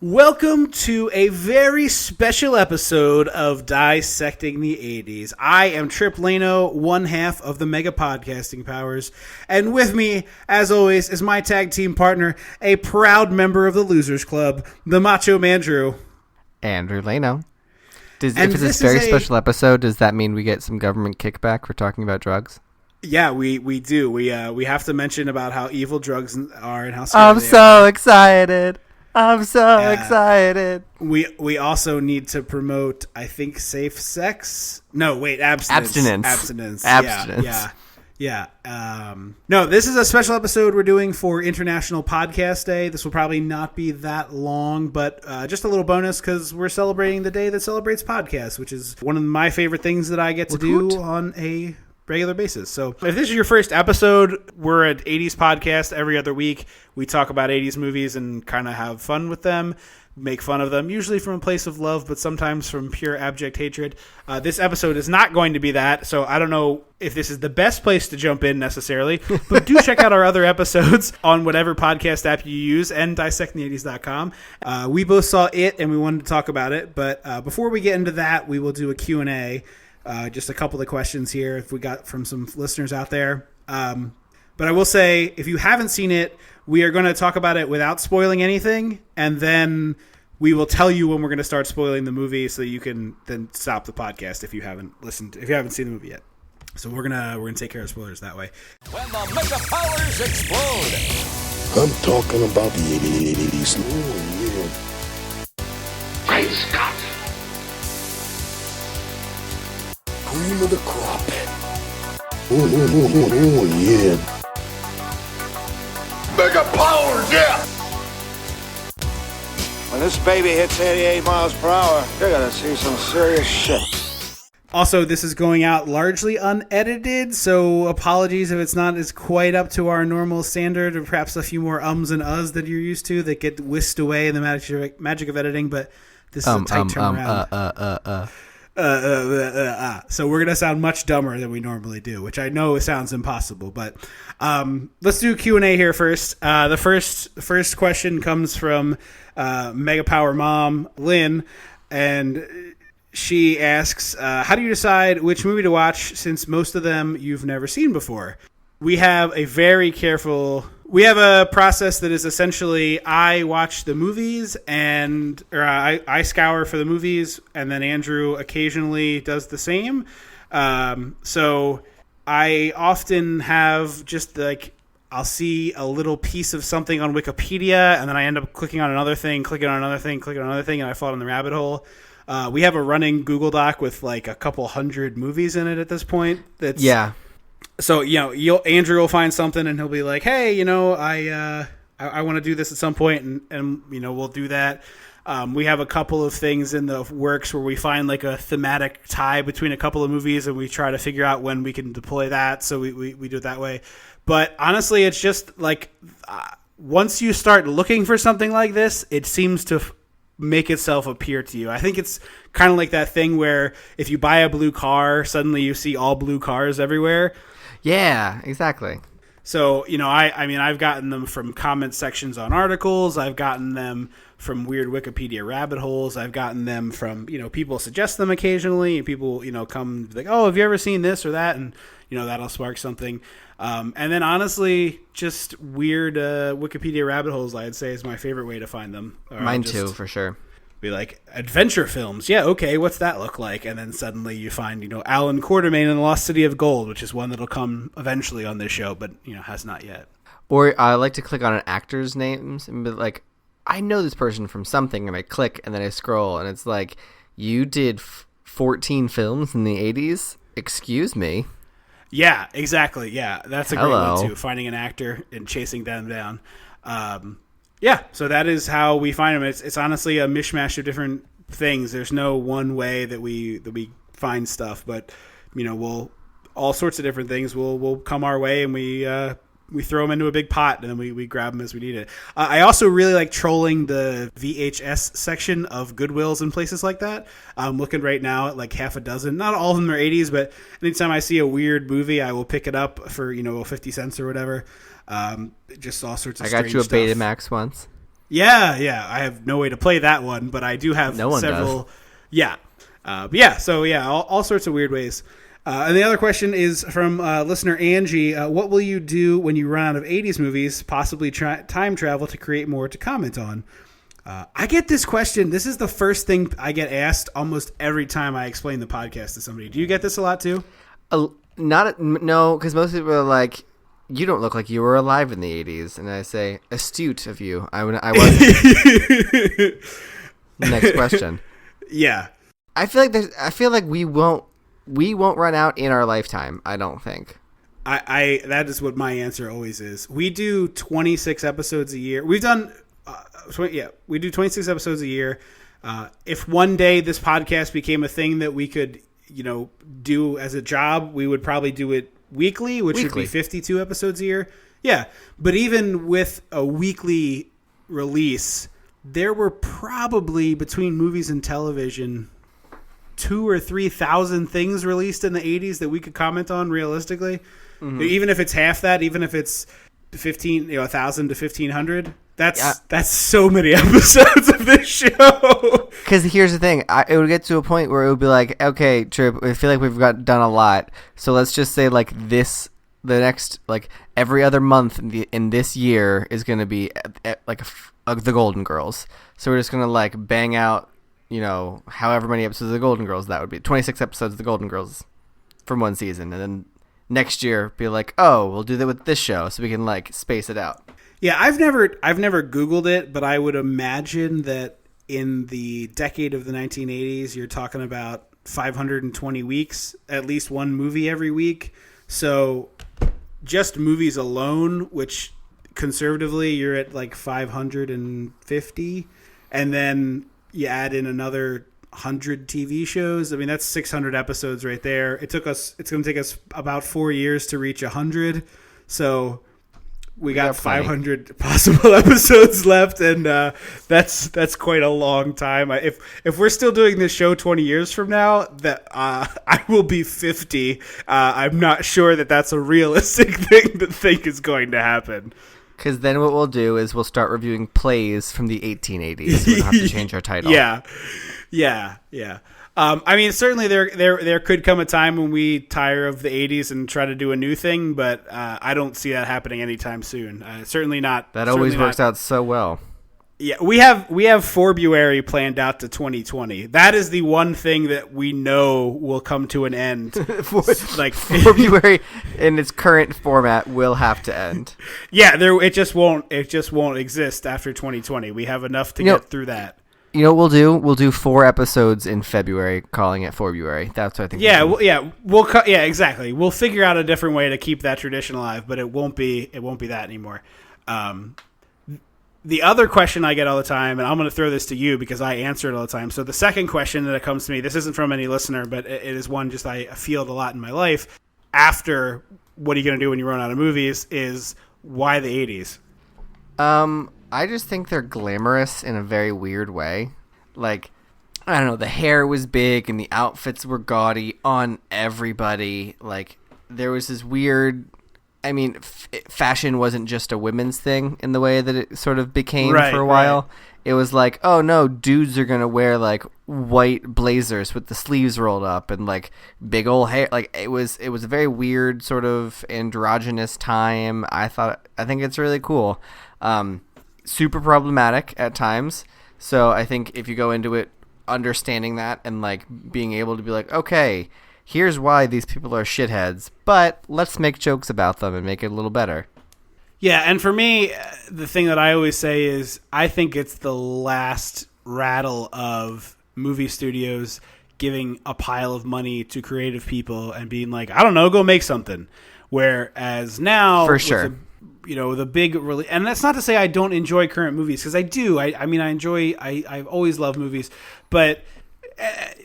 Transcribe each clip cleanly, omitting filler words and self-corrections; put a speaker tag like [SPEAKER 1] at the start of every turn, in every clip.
[SPEAKER 1] Welcome to a very special episode of Dissecting the 80s. I am Trip Lano, one half of the Mega Podcasting Powers, and with me, as always, is my tag team partner, a proud member of the Losers Club, the Macho Man Drew.
[SPEAKER 2] Andrew Lano. If it's this very special episode, does that mean we get some government kickback for talking about drugs?
[SPEAKER 1] Yeah, we do. We have to mention about how evil drugs are and how scary
[SPEAKER 2] I'm so excited. I'm so excited.
[SPEAKER 1] We also need to promote, I think, safe sex. No, wait, abstinence. Abstinence. Yeah. No, this is a special episode we're doing for International Podcast Day. This will probably not be that long, but just a little bonus because we're celebrating the day that celebrates podcasts, which is one of my favorite things that I get to do on a regular basis. So if this is your first episode, we're an 80s podcast every other week. We talk about 80s movies and kind of have fun with them, make fun of them, usually from a place of love, but sometimes from pure abject hatred. This episode is not going to be that, so I don't know if this is the best place to jump in necessarily, but do check out our other episodes on whatever podcast app you use and dissectingthe80s.com. We both saw it and we wanted to talk about it, but before we get into that, we will do a Q&A. Just a couple of questions here if we got from some listeners out there. But I will say, if you haven't seen it, we are going to talk about it without spoiling anything, and then we will tell you when we're going to start spoiling the movie, so you can then stop the podcast if you haven't seen the movie yet. So we're gonna take care of spoilers that way.
[SPEAKER 3] When the Mega Powers explode,
[SPEAKER 4] I'm talking about the 80s. Oh, yeah.
[SPEAKER 3] Great Scott!
[SPEAKER 4] Cream of the crop. Oh, yeah.
[SPEAKER 3] Mega Powers, yeah!
[SPEAKER 5] When this baby hits 88 miles per hour, you're gonna see some serious shit.
[SPEAKER 1] Also, this is going out largely unedited, so apologies if it's not as quite up to our normal standard, or perhaps a few more ums and uhs that you're used to that get whisked away in the magic of editing, but this is a tight turnaround. So we're gonna sound much dumber than we normally do, which I know sounds impossible, but let's do Q&A here first. The first question comes from Mega Power Mom Lynn, and she asks, how do you decide which movie to watch since most of them you've never seen before? We have a process that is essentially I watch the movies I scour for the movies, and then Andrew occasionally does the same. So I often have just I'll see a little piece of something on Wikipedia, and then I end up clicking on another thing, and I fall in the rabbit hole. We have a running Google Doc with like a couple hundred movies in it at this point. So, Andrew will find something and he'll be like, hey, I want to do this at some point, and we'll do that. We have a couple of things in the works where we find like a thematic tie between a couple of movies, and we try to figure out when we can deploy that. So we do it that way. But honestly, it's just like once you start looking for something like this, it seems to make itself appear to you. I think it's kind of like that thing where if you buy a blue car, suddenly you see all blue cars everywhere.
[SPEAKER 2] Yeah, exactly.
[SPEAKER 1] So, I've gotten them from comment sections on articles. I've gotten them from weird Wikipedia rabbit holes. I've gotten them from, people suggest them occasionally. And people, come like, oh, have you ever seen this or that? And, that'll spark something. And then honestly, just weird Wikipedia rabbit holes, I'd say, is my favorite way to find them.
[SPEAKER 2] Mine too, for sure.
[SPEAKER 1] Be like, adventure films. Yeah, okay, what's that look like? And then suddenly you find, Alan Quartermain in The Lost City of Gold, which is one that'll come eventually on this show, but, has not yet.
[SPEAKER 2] Or I like to click on an actor's names and be like, I know this person from something, and I click, and then I scroll, and it's like, you did 14 films in the 80s? Excuse me.
[SPEAKER 1] Yeah, exactly. Yeah, that's a great one, too, finding an actor and chasing them down. Yeah, so that is how we find them. It's honestly a mishmash of different things. There's no one way that we find stuff, but we'll all sorts of different things will come our way, and we throw them into a big pot, and then we grab them as we need it. I also really like trolling the VHS section of Goodwills and places like that. I'm looking right now at like half a dozen. Not all of them are 80s, but anytime I see a weird movie, I will pick it up for 50 cents or whatever. Just all sorts of.
[SPEAKER 2] I got you a
[SPEAKER 1] stuff.
[SPEAKER 2] Betamax once.
[SPEAKER 1] Yeah. I have no way to play that one, but I do have several. Does. Yeah. All sorts of weird ways. And the other question is from listener Angie. What will you do when you run out of 80s movies, possibly time travel to create more to comment on? I get this question. This is the first thing I get asked almost every time I explain the podcast to somebody. Do you get this a lot too?
[SPEAKER 2] No, because most people are like, you don't look like you were alive in the 80s. And I say, astute of you. I wasn't. Next question.
[SPEAKER 1] Yeah.
[SPEAKER 2] I feel like we won't run out in our lifetime. I don't think.
[SPEAKER 1] I that is what my answer always is. We do 26 episodes a year. We've done we do 26 episodes a year. If one day this podcast became a thing that we could, do as a job, we would probably do it weekly, which would be 52 episodes a year. Yeah, but even with a weekly release, there were probably between movies and television 2,000 or 3,000 things released in the 80s that we could comment on realistically. Mm-hmm. Even if it's half that, even if it's 1,000 to 1,500, that's so many episodes of this show.
[SPEAKER 2] Because here's the thing, it would get to a point where it would be like, okay, Trip, I feel like we've done a lot, so let's just say like the next, like every other month in this year is going to be like the Golden Girls. So we're just going to like bang out, however many episodes of the Golden Girls that would be. 26 episodes of the Golden Girls from one season, and then next year be like, oh, we'll do that with this show, so we can like space it out.
[SPEAKER 1] Yeah, I've never Googled it, but I would imagine that in the decade of the 1980s, you're talking about 520 weeks, at least one movie every week. So just movies alone, which conservatively you're at like 550, and then you add in another 100 TV shows. I mean, that's 600 episodes right there. It's going to take us about 4 years to reach 100. So we got 500 possible episodes left, and that's quite a long time. If we're still doing this show 20 years from now, that I will be 50. I'm not sure that that's a realistic thing to think is going to happen.
[SPEAKER 2] Because then what we'll do is we'll start reviewing plays from the 1880s. We'll have to change our title.
[SPEAKER 1] Yeah. I mean, certainly there could come a time when we tire of the 80s and try to do a new thing, but I don't see that happening anytime soon. Certainly not.
[SPEAKER 2] That always works out so well.
[SPEAKER 1] Yeah, we have February planned out to 2020. That is the one thing that we know will come to an end.
[SPEAKER 2] Like February in its current format will have to end.
[SPEAKER 1] Yeah, it just won't exist after 2020. We have enough to get through that.
[SPEAKER 2] You know what we'll do? We'll do 4 episodes in February, calling it February. That's what I think.
[SPEAKER 1] Yeah, exactly. We'll figure out a different way to keep that tradition alive, but it won't be that anymore. The other question I get all the time, and I'm going to throw this to you because I answer it all the time. So the second question that comes to me, this isn't from any listener, but it is one just I field a lot in my life. After what are you going to do when you run out of movies? Is why the 80s?
[SPEAKER 2] I just think they're glamorous in a very weird way. Like, I don't know, the hair was big and the outfits were gaudy on everybody. Like, there was this weird... I mean, fashion wasn't just a women's thing in the way that it sort of became for a while. Right. It was like, oh no, dudes are going to wear like white blazers with the sleeves rolled up and like big old hair. Like it was a very weird sort of androgynous time. I think it's really cool. Super problematic at times. So I think if you go into it understanding that and like being able to be like, okay, here's why these people are shitheads, but let's make jokes about them and make it a little better.
[SPEAKER 1] Yeah, and for me, the thing that I always say is I think it's the last rattle of movie studios giving a pile of money to creative people and being like, I don't know, go make something. Whereas now,
[SPEAKER 2] for sure,
[SPEAKER 1] the big really, and that's not to say I don't enjoy current movies, because I do. I've always loved movies, but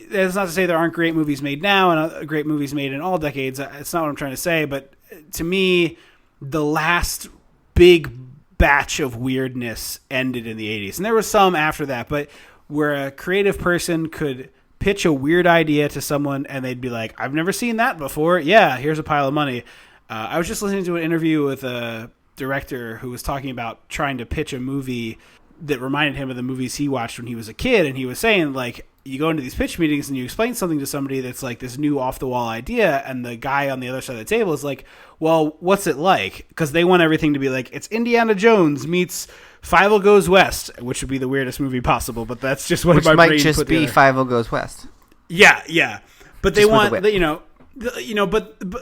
[SPEAKER 1] that's not to say there aren't great movies made now and great movies made in all decades. It's not what I'm trying to say, but to me, the last big batch of weirdness ended in the 80s. And there was some after that, but where a creative person could pitch a weird idea to someone and they'd be like, I've never seen that before. Yeah, here's a pile of money. I was just listening to an interview with a director who was talking about trying to pitch a movie that reminded him of the movies he watched when he was a kid. And he was saying, like, you go into these pitch meetings and you explain something to somebody that's like this new off the wall idea, and the guy on the other side of the table is like, well, what's it like? Because they want everything to be like, it's Indiana Jones meets Fievel Goes West, which would be the weirdest movie possible, but that's just what my brain put together. Which might just be
[SPEAKER 2] Fievel Goes West.
[SPEAKER 1] Yeah. But they want, but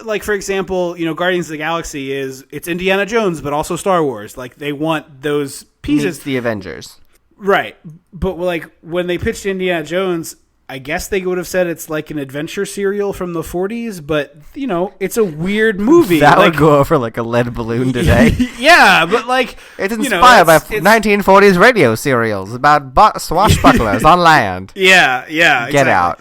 [SPEAKER 1] like, for example, Guardians of the Galaxy it's Indiana Jones, but also Star Wars. Like, they want those pieces.
[SPEAKER 2] Meets the Avengers.
[SPEAKER 1] Right. But like when they pitched Indiana Jones, I guess they would have said it's like an adventure serial from the 40s, but it's a weird movie.
[SPEAKER 2] That would go over like a lead balloon today.
[SPEAKER 1] Yeah, but like
[SPEAKER 2] it's inspired by 1940s radio serials about swashbucklers on land.
[SPEAKER 1] Yeah.
[SPEAKER 2] Get out.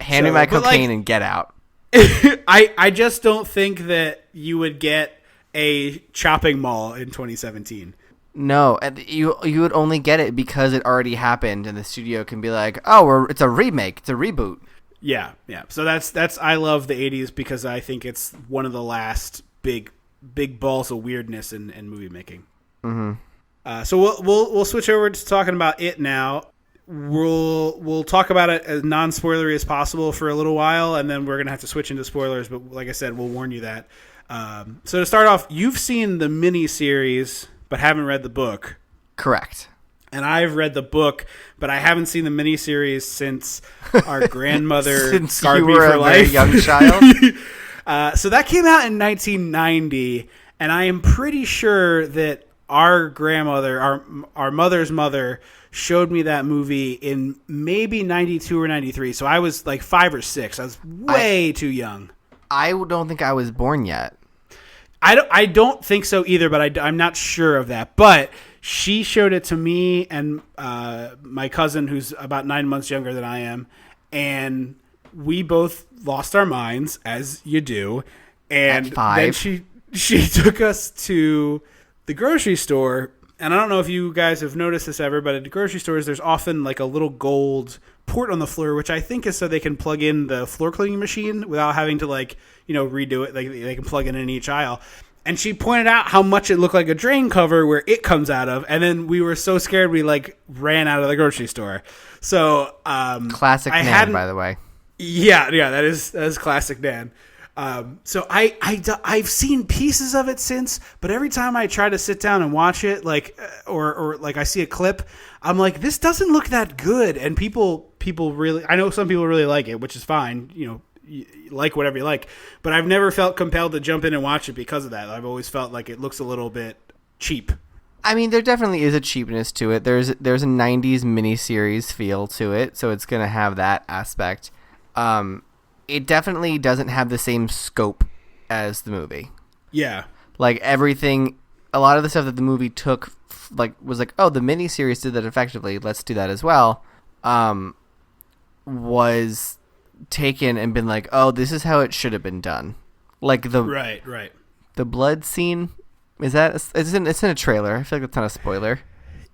[SPEAKER 2] Hand me my cocaine and get out.
[SPEAKER 1] I just don't think that you would get a chopping mall in 2017.
[SPEAKER 2] No, you would only get it because it already happened, and the studio can be like, "Oh, it's a remake, it's a reboot."
[SPEAKER 1] Yeah. So that's I love the 80s because I think it's one of the last big balls of weirdness in movie making.
[SPEAKER 2] Mm-hmm.
[SPEAKER 1] So we'll switch over to talking about it now. We'll talk about it as non-spoilery as possible for a little while, and then we're gonna have to switch into spoilers. But like I said, we'll warn you that. So to start off, you've seen the mini-series but haven't read the book.
[SPEAKER 2] Correct.
[SPEAKER 1] And I've read the book, but I haven't seen the miniseries since our grandmother
[SPEAKER 2] since
[SPEAKER 1] scarred
[SPEAKER 2] you
[SPEAKER 1] me
[SPEAKER 2] were
[SPEAKER 1] for
[SPEAKER 2] a
[SPEAKER 1] life.
[SPEAKER 2] very young child.
[SPEAKER 1] So that came out in 1990, and I am pretty sure that our grandmother, our mother's mother, showed me that movie in maybe 92 or 93. So I was like 5 or 6. I was way too young.
[SPEAKER 2] I don't think I was born yet.
[SPEAKER 1] I don't think so either, but I'm not sure of that. But she showed it to me and my cousin, who's about 9 months younger than I am, and we both lost our minds, as you do. And
[SPEAKER 2] at 5.
[SPEAKER 1] Then she took us to the grocery store, and I don't know if you guys have noticed this ever, but at the grocery stores, there's often like a little gold port on the floor, which I think is so they can plug in the floor cleaning machine without having to redo it. Like they can plug it in each aisle. And she pointed out how much it looked like a drain cover where it comes out of, and then we were so scared we ran out of the grocery store. So
[SPEAKER 2] classic Nan, by the way.
[SPEAKER 1] Yeah, that is classic Nan. So I've seen pieces of it since, but every time I try to sit down and watch it, or I see a clip, I'm like, this doesn't look that good. And people really, I know some people really like it, which is fine. You like whatever you like, but I've never felt compelled to jump in and watch it because of that. I've always felt like it looks a little bit cheap.
[SPEAKER 2] I mean, there definitely is a cheapness to it. There's a 90s miniseries feel to it, so it's going to have that aspect. It definitely doesn't have the same scope as the movie.
[SPEAKER 1] Yeah.
[SPEAKER 2] Like everything, a lot of the stuff that the movie took, was like, oh, the miniseries did that effectively, let's do that as well, was taken and been like, oh, this is how it should have been done. Like the
[SPEAKER 1] right
[SPEAKER 2] the blood scene, it's in a trailer. I feel like that's not a spoiler.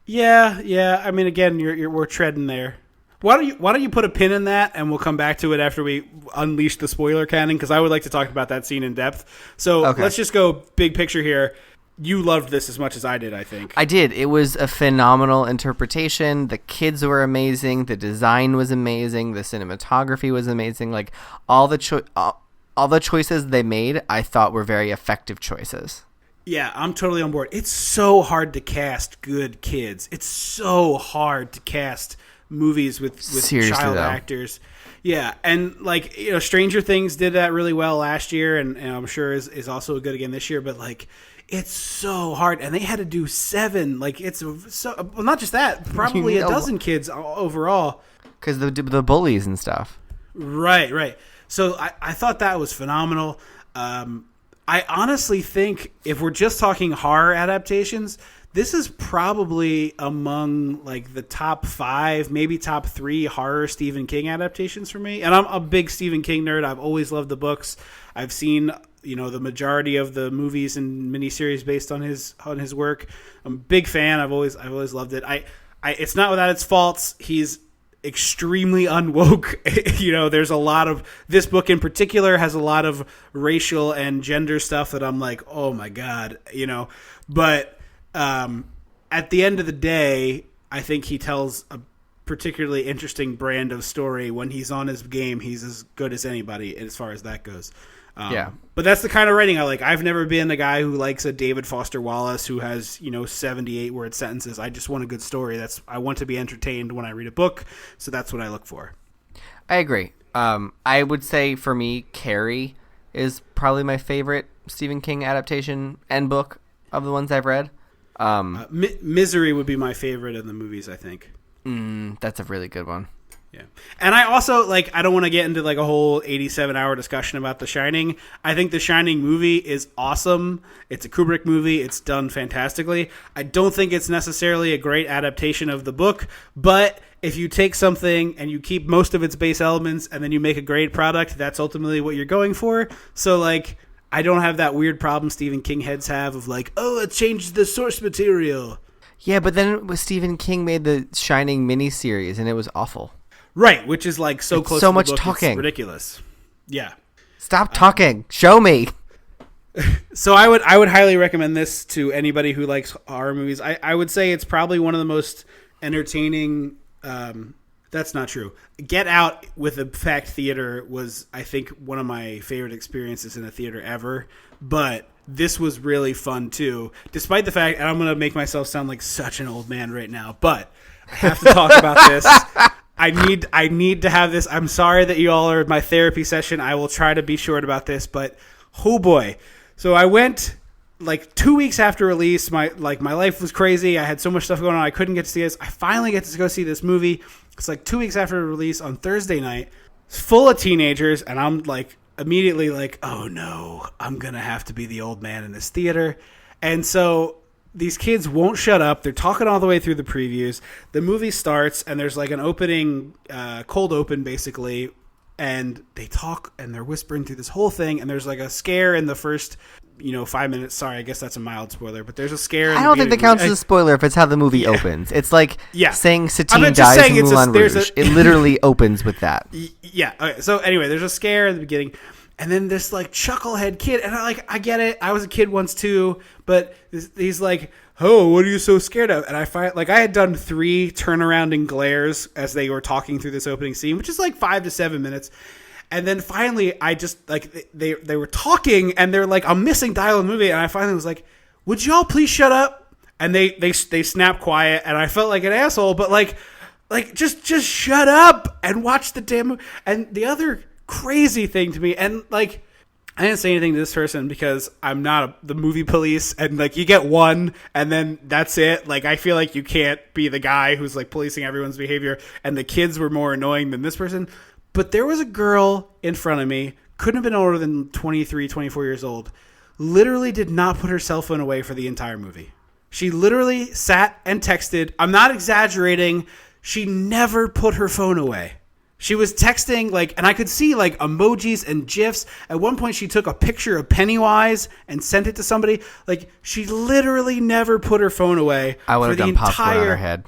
[SPEAKER 1] Yeah. I mean, again, we're treading there. Why don't you put a pin in that, and we'll come back to it after we unleash the spoiler cannon, because I would like to talk about that scene in depth. So Let's just go big picture here. You loved this as much as I did, I think.
[SPEAKER 2] I did. It was a phenomenal interpretation. The kids were amazing. The design was amazing. The cinematography was amazing. Like all the choices they made, I thought were very effective choices.
[SPEAKER 1] Yeah, I'm totally on board. It's so hard to cast good kids. It's so hard to cast movies with child actors. Yeah, and Stranger Things did that really well last year, and I'm sure is also good again this year, but it's so hard, and they had to do 7. Not just that, probably a dozen kids overall,
[SPEAKER 2] because the bullies and stuff.
[SPEAKER 1] Right. So I thought that was phenomenal. I honestly think if we're just talking horror adaptations, this is probably among the top 5, maybe top 3 horror Stephen King adaptations for me. And I'm a big Stephen King nerd. I've always loved the books. I've seen the majority of the movies and miniseries based on his work. I'm a big fan. I've always loved it. It's not without its faults. He's extremely unwoke. There's a lot of, this book in particular has a lot of racial and gender stuff that I'm like, oh my God, but at the end of the day, I think he tells a particularly interesting brand of story. When he's on his game, he's as good as anybody as far as that goes. But that's the kind of writing I like. I've never been a guy who likes a David Foster Wallace who has 78 word sentences. I just want a good story. I want to be entertained when I read a book, so that's what I look for.
[SPEAKER 2] I agree. I would say for me, Carrie is probably my favorite Stephen King adaptation and book of the ones I've read.
[SPEAKER 1] Misery would be my favorite of the movies, I think.
[SPEAKER 2] That's a really good one.
[SPEAKER 1] Yeah. And I also, I don't want to get into, a whole 87-hour discussion about The Shining. I think The Shining movie is awesome. It's a Kubrick movie. It's done fantastically. I don't think it's necessarily a great adaptation of the book, but if you take something and you keep most of its base elements and then you make a great product, that's ultimately what you're going for. So, I don't have that weird problem Stephen King heads have of, it changed the source material.
[SPEAKER 2] Yeah, but then Stephen King made the Shining miniseries, and it was awful.
[SPEAKER 1] Right, which is so close
[SPEAKER 2] so
[SPEAKER 1] to the
[SPEAKER 2] much
[SPEAKER 1] book,
[SPEAKER 2] talking.
[SPEAKER 1] It's ridiculous. Yeah.
[SPEAKER 2] Stop talking. Show me.
[SPEAKER 1] So I would highly recommend this to anybody who likes horror movies. I would say it's probably one of the most entertaining. That's not true. Get Out with the Fact Theater was, I think, one of my favorite experiences in a theater ever. But this was really fun too, despite the fact, and I'm going to make myself sound like such an old man right now, but I have to talk about this. I need to have this. I'm sorry that you all are my therapy session. I will try to be short about this, but oh boy. So I went 2 weeks after release. My life was crazy. I had so much stuff going on. I couldn't get to see this. I finally get to go see this movie. It's 2 weeks after release on Thursday night. It's full of teenagers, and I'm immediately oh no, I'm going to have to be the old man in this theater. And so these kids won't shut up. They're talking all the way through the previews. The movie starts, and there's an opening, cold open, basically, and they talk, and they're whispering through this whole thing, and there's a scare in the first 5 minutes. Sorry, I guess that's a mild spoiler, but there's a scare.
[SPEAKER 2] I don't think that counts as a spoiler if it's how the movie opens. It's saying Satine dies in Moulin Rouge. It literally opens with that.
[SPEAKER 1] Yeah. Okay, so anyway, there's a scare in the beginning. And then this chucklehead kid, and I get it. I was a kid once too, but he's oh, what are you so scared of? And I find I had done 3 turnaround and glares as they were talking through this opening scene, which is 5 to 7 minutes. And then finally, I just they were talking, and they're I'm missing dialogue in the movie, and I finally was would y'all please shut up? And they snapped quiet, and I felt like an asshole, but just shut up and watch the damn movie. And the other crazy thing to me, and I didn't say anything to this person because I'm not the movie police, and you get one and then that's it. I feel like you can't be the guy who's policing everyone's behavior, and the kids were more annoying than this person. But there was a girl in front of me, couldn't have been older than 23, 24 years old, literally did not put her cell phone away for the entire movie. She literally sat and texted. I'm not exaggerating. She never put her phone away. She was texting, and I could see, emojis and GIFs. At one point, she took a picture of Pennywise and sent it to somebody. She literally never put her phone away.
[SPEAKER 2] I would have done popcorn on her head.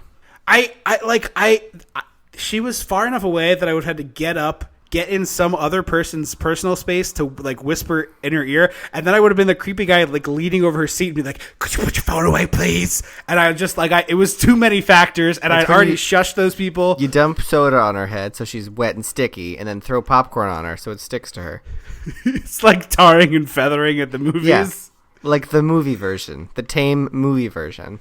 [SPEAKER 1] She was far enough away that I would have had to get up, get in some other person's personal space to whisper in her ear, and then I would have been the creepy guy leaning over her seat and be could you put your phone away, please? And I just it was too many factors, and I'd already shushed those people.
[SPEAKER 2] You dump soda on her head so she's wet and sticky, and then throw popcorn on her so it sticks to her.
[SPEAKER 1] It's tarring and feathering at the movies.
[SPEAKER 2] Yeah, the movie version, the tame movie version.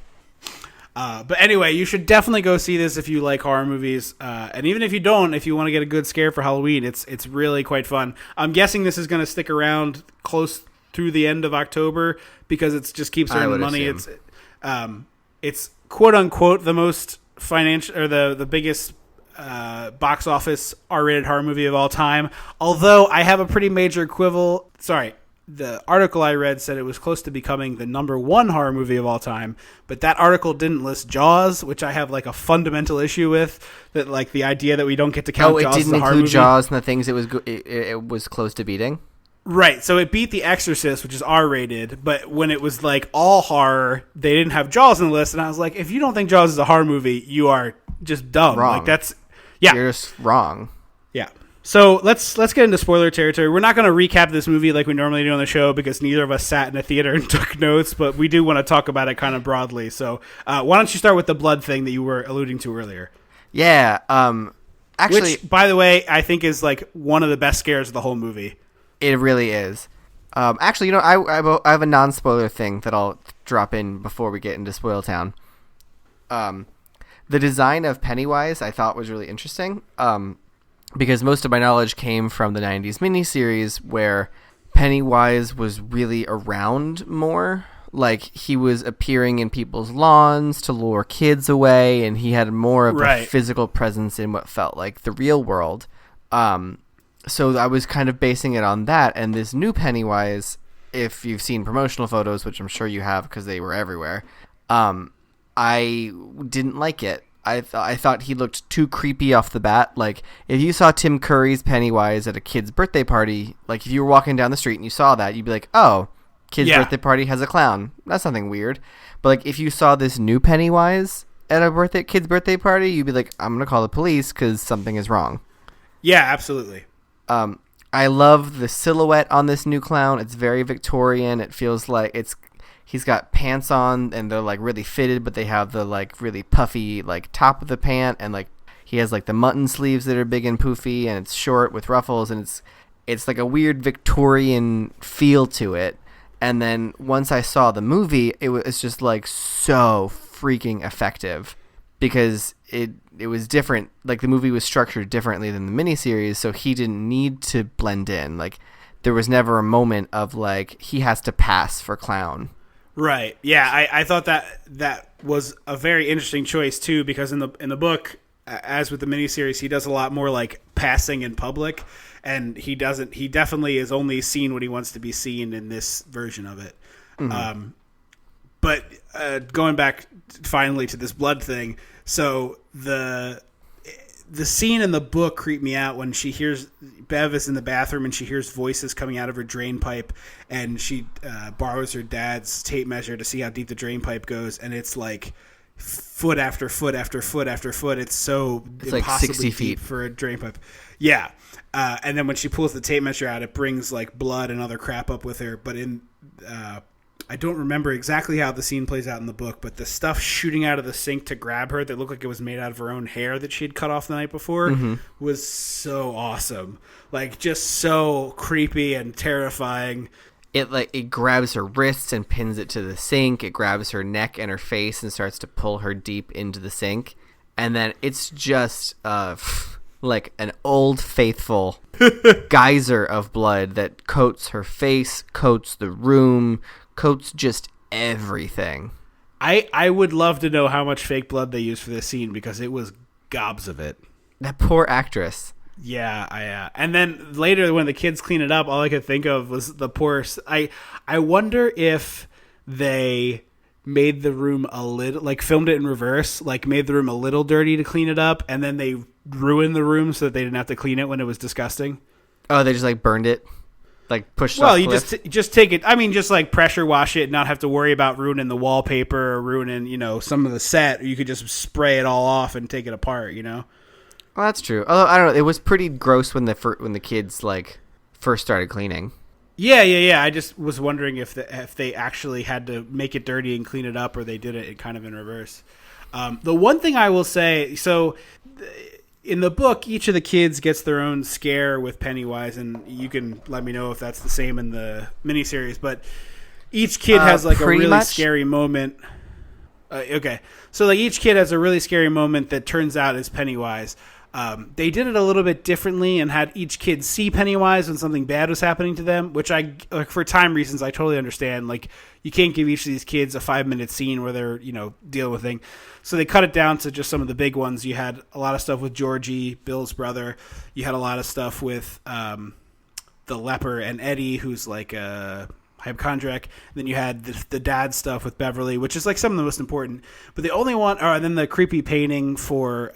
[SPEAKER 1] But anyway, you should definitely go see this if you like horror movies. And even if you don't, if you want to get a good scare for Halloween, it's really quite fun. I'm guessing this is going to stick around close through the end of October because it just keeps earning money.
[SPEAKER 2] Assume.
[SPEAKER 1] It's quote unquote the most financial or the biggest box office R-rated horror movie of all time. Although I have a pretty major quibble. Sorry. The article I read said it was close to becoming the #1 horror movie of all time, but that article didn't list Jaws, which I have a fundamental issue with. That the idea that we don't get to count Jaws as a horror movie.
[SPEAKER 2] It didn't include Jaws and the things it was close to beating.
[SPEAKER 1] Right, so it beat The Exorcist, which is R-rated, but when it was all horror, they didn't have Jaws on the list, and I was if you don't think Jaws is a horror movie, you are just dumb.
[SPEAKER 2] Wrong.
[SPEAKER 1] You're
[SPEAKER 2] just wrong.
[SPEAKER 1] Yeah. So let's get into spoiler territory. We're not going to recap this movie like we normally do on the show because neither of us sat in a theater and took notes, but we do want to talk about it kind of broadly. So why don't you start with the blood thing that you were alluding to earlier?
[SPEAKER 2] Yeah. Actually,
[SPEAKER 1] which, by the way, I think is like one of the best scares of the whole movie.
[SPEAKER 2] It really is. Actually, you know, I have a non-spoiler thing that I'll drop in before we get into Spoil Town. The design of Pennywise I thought was really interesting. Because most of my knowledge came from the 90s miniseries where Pennywise was really around more. Like, he was appearing in people's lawns to lure kids away, and he had more of a physical presence in what felt like the real world. So I was kind of basing it on that, and this new Pennywise, if you've seen promotional photos, which I'm sure you have because they were everywhere, I didn't like it. I thought he looked too creepy off the bat. Like, if you saw Tim Curry's Pennywise at a kid's birthday party, like, if you were walking down the street and you saw that, you'd be like, oh, kid's birthday party has a clown. That's nothing weird. But, like, if you saw this new Pennywise at a kid's birthday party, you'd be like, I'm going to call the police because something is wrong.
[SPEAKER 1] Yeah, absolutely.
[SPEAKER 2] I love the silhouette on this new clown. It's very Victorian. It feels like he's got pants on and they're like really fitted, but they have the like really puffy like top of the pant, and like he has like the mutton sleeves that are big and poofy, and it's short with ruffles, and it's like a weird Victorian feel to it. And then once I saw the movie, it's just like so freaking effective because it was different. Like, the movie was structured differently than the miniseries, so he didn't need to blend in. Like, there was never a moment of like he has to pass for clown.
[SPEAKER 1] Right. Yeah, I thought that was a very interesting choice too, because in the book, as with the miniseries, he does a lot more like passing in public, and he definitely is only seen when he wants to be seen in this version of it. Mm-hmm. But going back finally to this blood thing, so the scene in the book creeped me out when she hears Bev is in the bathroom and she hears voices coming out of her drain pipe, and she borrows her dad's tape measure to see how deep the drain pipe goes, and it's like foot after foot after foot after foot. It's impossibly
[SPEAKER 2] like 60 feet
[SPEAKER 1] deep for a drain pipe. Yeah. And then when she pulls the tape measure out, it brings like blood and other crap up with her. But I don't remember exactly how the scene plays out in the book, but the stuff shooting out of the sink to grab her that looked like it was made out of her own hair that she had cut off the night before was so awesome. Like, just so creepy and terrifying.
[SPEAKER 2] It grabs her wrists and pins it to the sink. It grabs her neck and her face and starts to pull her deep into the sink. And then it's just like an old faithful geyser of blood that coats her face, coats the room, coats just everything.
[SPEAKER 1] I would love to know how much fake blood they used for this scene, because it was gobs of it.
[SPEAKER 2] That poor actress.
[SPEAKER 1] Yeah, and then later when the kids clean it up, all I could think of was the poor. I wonder if they made the room a little, like, filmed it in reverse, like made the room a little dirty to clean it up, and then they ruined the room so that they didn't have to clean it when it was disgusting.
[SPEAKER 2] Oh, they just like burned it, like pushed.
[SPEAKER 1] Well, you just take it. I mean, just like pressure wash it, and not have to worry about ruining the wallpaper or ruining some of the set. You could just spray it all off and take it apart.
[SPEAKER 2] Well, that's true. Although I don't know, it was pretty gross when the kids like first started cleaning.
[SPEAKER 1] Yeah. I just was wondering if they actually had to make it dirty and clean it up, or they did it kind of in reverse. The one thing I will say, so in the book, each of the kids gets their own scare with Pennywise, and you can let me know if that's the same in the miniseries. But each kid has like a really scary moment. Okay, so like each kid has a really scary moment that turns out is Pennywise. They did it a little bit differently and had each kid see Pennywise when something bad was happening to them, which for time reasons, I totally understand. Like, you can't give each of these kids a 5-minute scene where they're, dealing with things. So they cut it down to just some of the big ones. You had a lot of stuff with Georgie, Bill's brother. You had a lot of stuff with the leper and Eddie, who's like a hypochondriac. Then you had the dad stuff with Beverly, which is like some of the most important. But the only one, and then the creepy painting for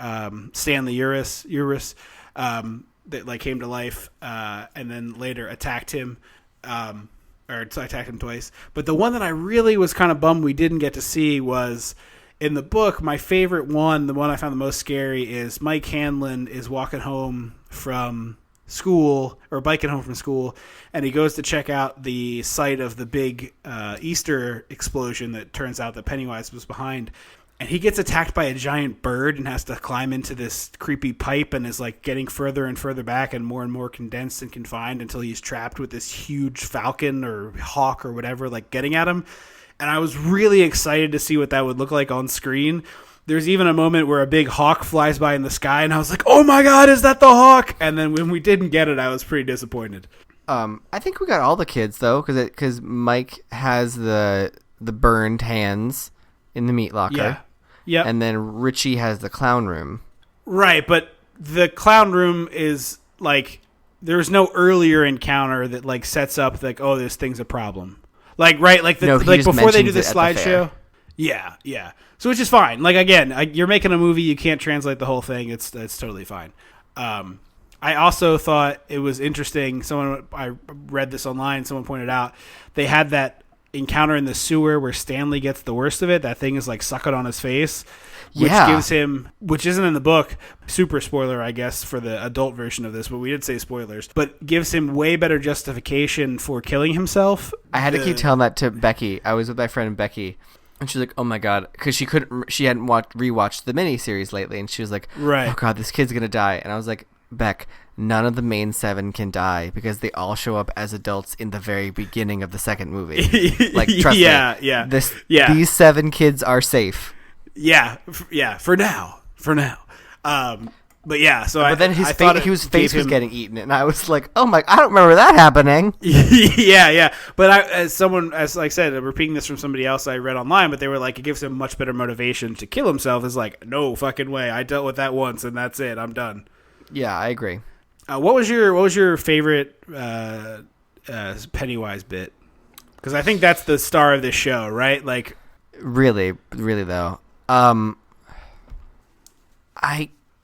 [SPEAKER 1] Stanley Uris that like came to life, and then later attacked him, or attacked him twice. But the one that I really was kind of bummed we didn't get to see was in the book. My favorite one, the one I found the most scary, is Mike Hanlon is walking home from school or biking home from school, and he goes to check out the site of the big Easter explosion that turns out that Pennywise was behind. And he gets attacked by a giant bird and has to climb into this creepy pipe and is like getting further and further back and more condensed and confined until he's trapped with this huge falcon or hawk or whatever, like getting at him. And I was really excited to see what that would look like on screen. There's even a moment where a big hawk flies by in the sky and I was like, oh my God, is that the hawk? And then when we didn't get it, I was pretty disappointed.
[SPEAKER 2] I think we got all the kids though, because Mike has the burned hands in the meat locker.
[SPEAKER 1] Yeah. Yep.
[SPEAKER 2] And then Richie has the clown room.
[SPEAKER 1] Right, but the clown room is like there's no earlier encounter that like sets up like, oh, this thing's a problem. Like like before they do the slideshow. Yeah. So which is fine. Like again, you're making a movie, you can't translate the whole thing. It's totally fine. I also thought it was interesting. I read this online. Someone pointed out they had that encounter in the sewer where Stanley gets the worst of it. That thing is like sucking on his face, which gives him, which isn't in the book, super spoiler I guess for the adult version of this, but we did say spoilers, but gives him way better justification for killing himself.
[SPEAKER 2] I had to keep telling that to Becky. I was with my friend Becky and she's like, oh my God, because she hadn't rewatched the miniseries lately, and she was like,
[SPEAKER 1] right,
[SPEAKER 2] oh God, this kid's gonna die. And I was like, Beck, none of the main 7 can die because they all show up as adults in the very beginning of the second movie. Like, trust me. These 7 kids are safe.
[SPEAKER 1] Yeah, for now. But yeah, so
[SPEAKER 2] but then his face was getting eaten, and I was like, "Oh my! I don't remember that happening."
[SPEAKER 1] yeah. But as like I said, I'm repeating this from somebody else I read online, but they were like, it gives him much better motivation to kill himself. Is like, no fucking way! I dealt with that once, and that's it. I'm done.
[SPEAKER 2] Yeah, I agree.
[SPEAKER 1] What was your favorite Pennywise bit? Because I think that's the star of this show, right? Like,
[SPEAKER 2] really though. I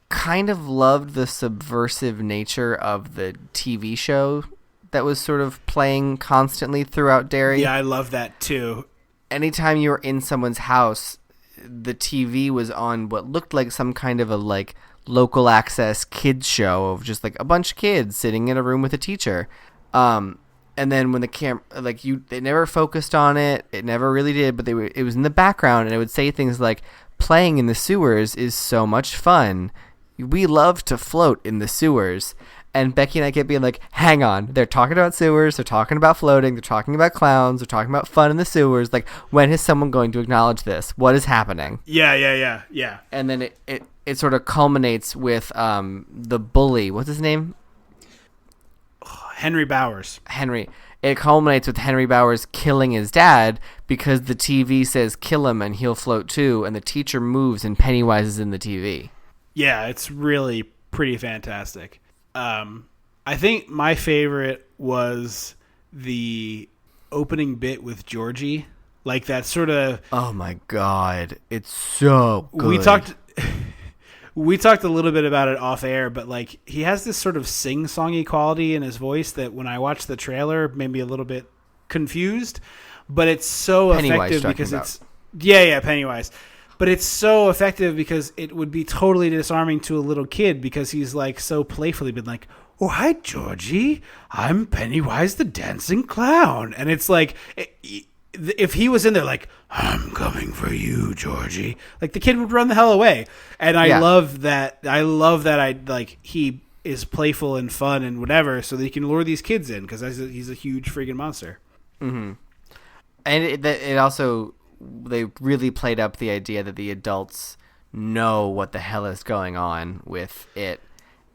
[SPEAKER 2] kind of loved the subversive nature of the TV show that was sort of playing constantly throughout Derry.
[SPEAKER 1] Yeah, I love that too.
[SPEAKER 2] Anytime you were in someone's house, the TV was on what looked like some kind of a like local access kids show of just like a bunch of kids sitting in a room with a teacher. And then when the camera, like they never focused on it. It never really did, but it was in the background, and it would say things like, playing in the sewers is so much fun. We love to float in the sewers. And Becky and I kept being like, hang on, they're talking about sewers, they're talking about floating, they're talking about clowns, they're talking about fun in the sewers. Like, when is someone going to acknowledge this? What is happening?
[SPEAKER 1] Yeah.
[SPEAKER 2] And then it sort of culminates with the bully. What's his name?
[SPEAKER 1] Henry Bowers.
[SPEAKER 2] It culminates with Henry Bowers killing his dad because the TV says kill him and he'll float too, and the teacher moves and Pennywise is in the TV.
[SPEAKER 1] Yeah, it's really pretty fantastic. I think my favorite was the opening bit with Georgie. Like that sort of...
[SPEAKER 2] Oh my God. It's so good.
[SPEAKER 1] We talked a little bit about it off air, but like he has this sort of sing-songy quality in his voice that when I watched the trailer made me a little bit confused, but it's so
[SPEAKER 2] Pennywise
[SPEAKER 1] effective because it's... Yeah, Pennywise. But it's so effective because it would be totally disarming to a little kid because he's like so playfully been like, oh, hi, Georgie. I'm Pennywise the Dancing Clown. And it's like, if he was in there like, I'm coming for you, Georgie, like the kid would run the hell away. And I love that. He is playful and fun and whatever so that he can lure these kids in because he's a huge freaking monster.
[SPEAKER 2] Mm-hmm. And it also... They really played up the idea that the adults know what the hell is going on with it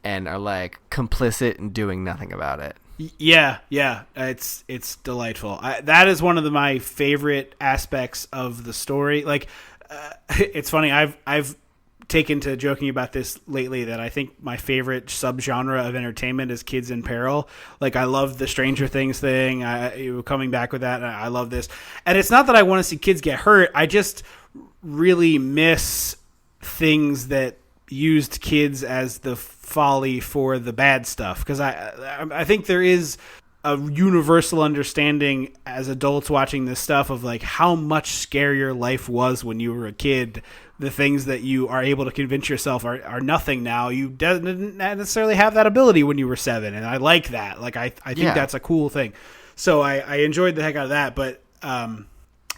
[SPEAKER 2] and are like complicit and doing nothing about it.
[SPEAKER 1] Yeah. It's delightful. That is one of my favorite aspects of the story. Like, it's funny. I've taken to joking about this lately that I think my favorite subgenre of entertainment is kids in peril. Like I love the Stranger Things thing. You were coming back with that. And I love this. And it's not that I want to see kids get hurt. I just really miss things that used kids as the folly for the bad stuff. Cause I think there is a universal understanding as adults watching this stuff of like how much scarier life was when you were a kid. The things that you are able to convince yourself are nothing now. You didn't necessarily have that ability when you were 7, and I like that. Like I think that's a cool thing. So I enjoyed the heck out of that. But I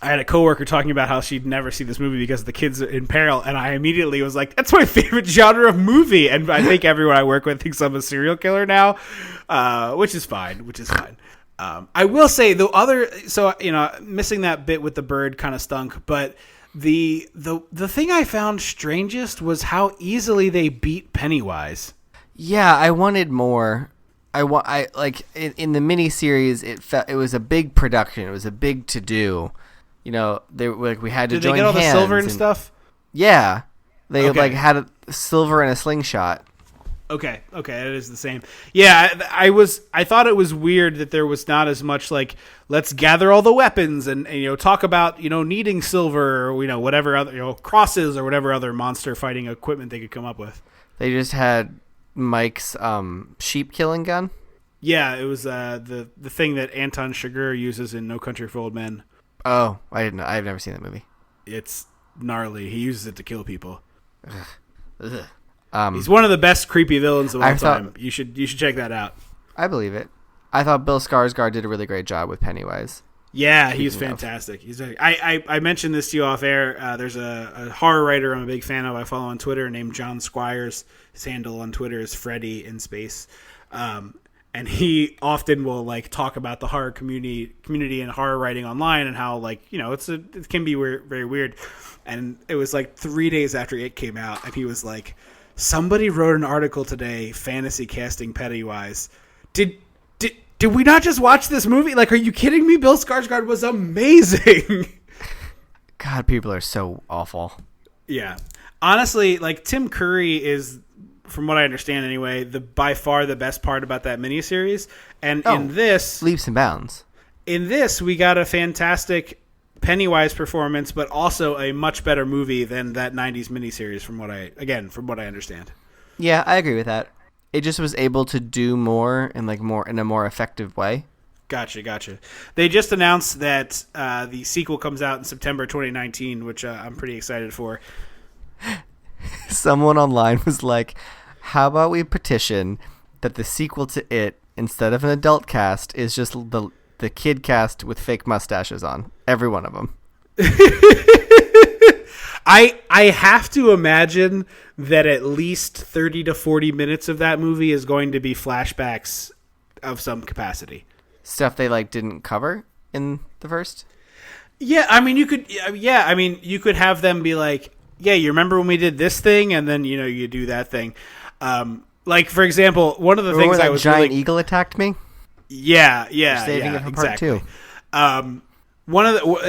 [SPEAKER 1] had a coworker talking about how she'd never see this movie because the kids are in peril, and I immediately was like, "That's my favorite genre of movie." And I think everyone I work with thinks I'm a serial killer now, which is fine. I will say missing that bit with the bird kind of stunk, but. The thing I found strangest was how easily they beat Pennywise.
[SPEAKER 2] Yeah, I wanted more. I like in the miniseries. It was a big production. It was a big to do. You know, we had to
[SPEAKER 1] Did
[SPEAKER 2] join
[SPEAKER 1] they get all
[SPEAKER 2] hands
[SPEAKER 1] the silver and stuff?
[SPEAKER 2] Yeah, they had a silver and a slingshot.
[SPEAKER 1] Okay, it is the same. Yeah, I thought it was weird that there was not as much like let's gather all the weapons and talk about needing silver or whatever other crosses or whatever other monster fighting equipment they could come up with.
[SPEAKER 2] They just had Mike's sheep killing gun.
[SPEAKER 1] Yeah, it was the thing that Anton Chigurh uses in No Country for Old Men.
[SPEAKER 2] Oh, I didn't know. I've never seen that movie.
[SPEAKER 1] It's gnarly. He uses it to kill people.
[SPEAKER 2] Ugh.
[SPEAKER 1] He's one of the best creepy villains of all time. You should check that out.
[SPEAKER 2] I believe it. I thought Bill Skarsgård did a really great job with Pennywise.
[SPEAKER 1] Yeah, he's fantastic. I mentioned this to you off air. There's a horror writer I'm a big fan of. I follow on Twitter named John Squires. His handle on Twitter is Freddy in space. And he often will talk about the horror community and horror writing online and how it can be very weird. And it was 3 days after it came out, and he was like, "Somebody wrote an article today, fantasy casting Pennywise. Did we not just watch this movie? Are you kidding me? Bill Skarsgård was amazing."
[SPEAKER 2] God, people are so awful.
[SPEAKER 1] Yeah, honestly, Tim Curry is, from what I understand anyway, by far the best part about that miniseries. And in this,
[SPEAKER 2] leaps and bounds.
[SPEAKER 1] In this, we got a fantastic Pennywise performance, but also a much better movie than that 90s miniseries from what I understand.
[SPEAKER 2] Yeah, I agree with that. It just was able to do more in a more effective way.
[SPEAKER 1] Gotcha. They just announced that the sequel comes out in September 2019, which I'm pretty excited for.
[SPEAKER 2] Someone online was like, "How about we petition that the sequel to It, instead of an adult cast, is just the kid cast with fake mustaches on every one of them."
[SPEAKER 1] I have to imagine that at least 30 to 40 minutes of that movie is going to be flashbacks of some capacity.
[SPEAKER 2] Stuff they didn't cover in the first?
[SPEAKER 1] Yeah, I mean you could have them be like, "Yeah, you remember when we did this thing?" And then you do that thing. For example, one of the things I was
[SPEAKER 2] giant eagle attacked me.
[SPEAKER 1] Yeah,
[SPEAKER 2] saving it for part 2.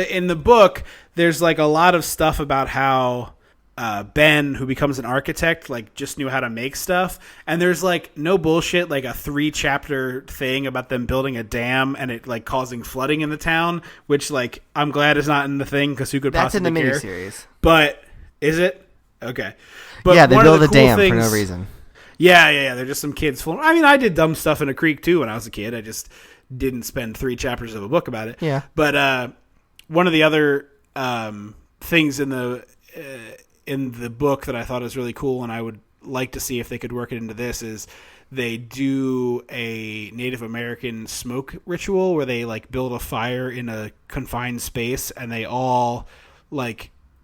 [SPEAKER 1] In the book, there's a lot of stuff about how Ben, who becomes an architect, just knew how to make stuff, and there's no bullshit, a 3-chapter thing about them building a dam and it causing flooding in the town, which I'm glad is not in the thing because who could possibly care?
[SPEAKER 2] That's in the miniseries.
[SPEAKER 1] But is it okay? But
[SPEAKER 2] yeah, they build a dam for no reason.
[SPEAKER 1] Yeah. They're just some kids fooling. I mean, I did dumb stuff in a creek too when I was a kid. I just didn't spend 3 chapters of a book about it.
[SPEAKER 2] Yeah.
[SPEAKER 1] But one of the other things in the book that I thought is really cool, and I would like to see if they could work it into this, is they do a Native American smoke ritual where they build a fire in a confined space, and they all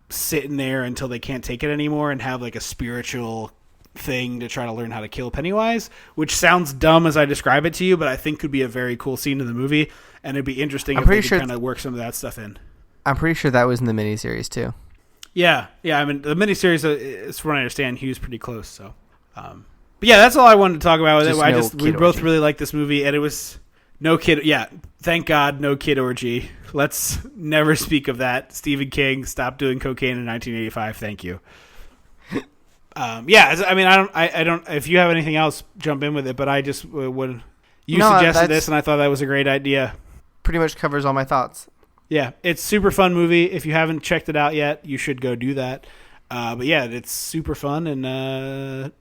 [SPEAKER 1] sit in there until they can't take it anymore and have a spiritual thing to try to learn how to kill Pennywise, which sounds dumb as I describe it to you, but I think could be a very cool scene in the movie, and it'd be interesting if they could kind of work some of that stuff in.
[SPEAKER 2] I'm pretty sure that was in the miniseries too.
[SPEAKER 1] Yeah. I mean, the miniseries, is from what I understand, Hugh's pretty close. So, but yeah, that's all I wanted to talk about with it. We both really liked this movie, and it was no kid. Yeah, thank God, no kid orgy. Let's never speak of that. Stephen King stopped doing cocaine in 1985. Thank you. Yeah, I mean, I don't. If you have anything else, jump in with it. But I just would. Suggested this, and I thought that was a great idea.
[SPEAKER 2] Pretty much covers all my thoughts.
[SPEAKER 1] Yeah, it's super fun movie. If you haven't checked it out yet, you should go do that. But yeah, it's super fun and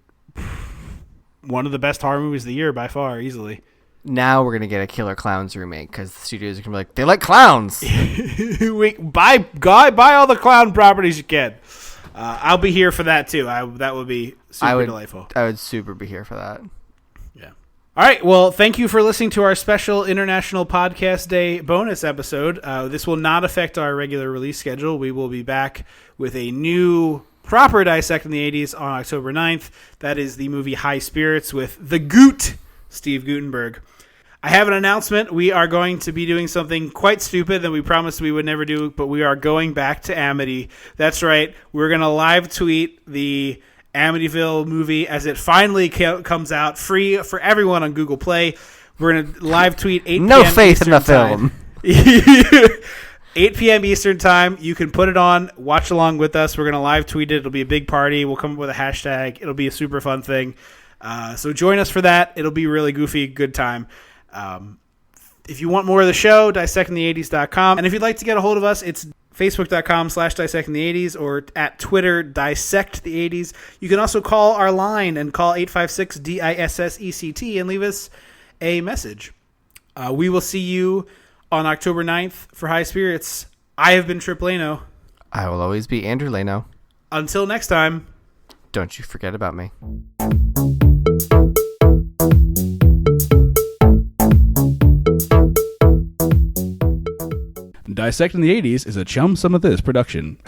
[SPEAKER 1] one of the best horror movies of the year by far, easily.
[SPEAKER 2] now we're gonna get a Killer Clowns remake because the studios are gonna be like, they like clowns.
[SPEAKER 1] buy all the clown properties you can. I'll be here for that too. That would be super delightful.
[SPEAKER 2] I would super be here for that.
[SPEAKER 1] Yeah. All right. Well, thank you for listening to our special International Podcast Day bonus episode. This will not affect our regular release schedule. We will be back with a new proper Dissecting the 80s on October 9th. That is the movie High Spirits with the Goot, Steve Guttenberg. I have an announcement. We are going to be doing something quite stupid that we promised we would never do, but we are going back to Amity. That's right. We're going to live tweet the Amityville movie as it finally comes out free for everyone on Google Play. We're going to live tweet 8 p.m.
[SPEAKER 2] No faith
[SPEAKER 1] Eastern
[SPEAKER 2] in the film.
[SPEAKER 1] 8 p.m. Eastern time. You can put it on, watch along with us. We're going to live tweet it. It'll be a big party. We'll come up with a hashtag. It'll be a super fun thing. So join us for that. It'll be really goofy, good time. If you want more of the show, dissectingthe80s.com. And if you'd like to get a hold of us, it's facebook.com/dissectingthe80s or at Twitter, dissectthe80s. You can also call our line and call 856-DISSECT and leave us a message. We will see you on October 9th for High Spirits. I have been Trip Lano.
[SPEAKER 2] I will always be Andrew Lano.
[SPEAKER 1] Until next time.
[SPEAKER 2] Don't you forget about me.
[SPEAKER 6] Dissecting the 80s is a Chum Some of This production.